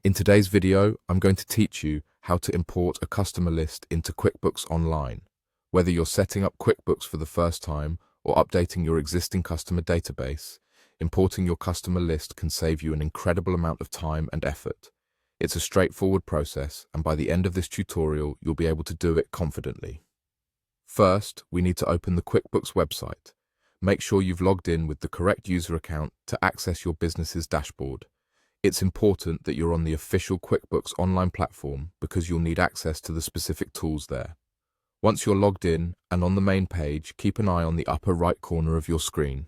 In today's video, I'm going to teach you how to import a customer list into QuickBooks Online. Whether you're setting up QuickBooks for the first time or updating your existing customer database, importing your customer list can save you an incredible amount of time and effort. It's a straightforward process, and by the end of this tutorial, you'll be able to do it confidently. First, we need to open the QuickBooks website. Make sure you've logged in with the correct user account to access your business's dashboard. It's important that you're on the official QuickBooks Online platform because you'll need access to the specific tools there. Once you're logged in and on the main page, keep an eye on the upper right corner of your screen.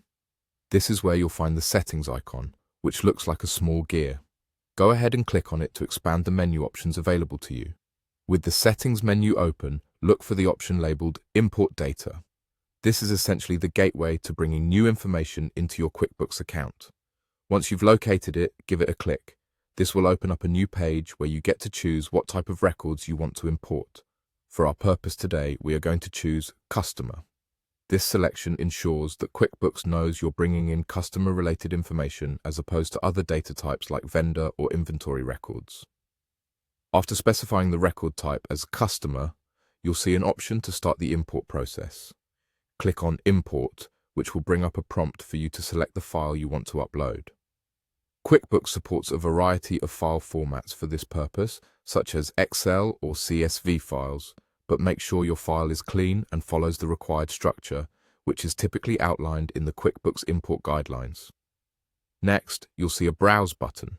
This is where you'll find the settings icon, which looks like a small gear. Go ahead and click on it to expand the menu options available to you. With the settings menu open, look for the option labeled Import Data. This is essentially the gateway to bringing new information into your QuickBooks account. Once you've located it, give it a click. This will open up a new page where you get to choose what type of records you want to import. For our purpose today, we are going to choose Customer. This selection ensures that QuickBooks knows you're bringing in customer-related information as opposed to other data types like vendor or inventory records. After specifying the record type as Customer, you'll see an option to start the import process. Click on Import, which will bring up a prompt for you to select the file you want to upload. QuickBooks supports a variety of file formats for this purpose, such as Excel or CSV files, but make sure your file is clean and follows the required structure, which is typically outlined in the QuickBooks Import Guidelines. Next, you'll see a Browse button.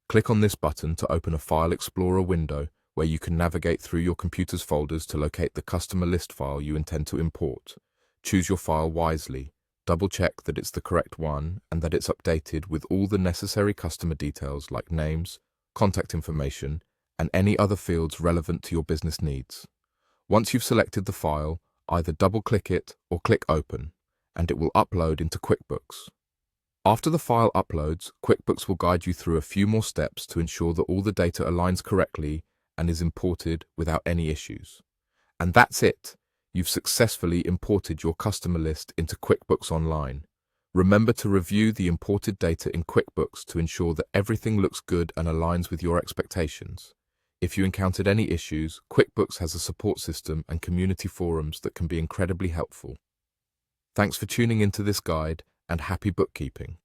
Click on this button to open a File Explorer window where you can navigate through your computer's folders to locate the customer list file you intend to import. Choose your file wisely. Double-check that it's the correct one and that it's updated with all the necessary customer details like names, contact information, and any other fields relevant to your business needs. Once you've selected the file, either double-click it or click Open, and it will upload into QuickBooks. After the file uploads, QuickBooks will guide you through a few more steps to ensure that all the data aligns correctly and is imported without any issues. And that's it! You've successfully imported your customer list into QuickBooks Online. Remember to review the imported data in QuickBooks to ensure that everything looks good and aligns with your expectations. If you encountered any issues, QuickBooks has a support system and community forums that can be incredibly helpful. Thanks for tuning into this guide, and happy bookkeeping.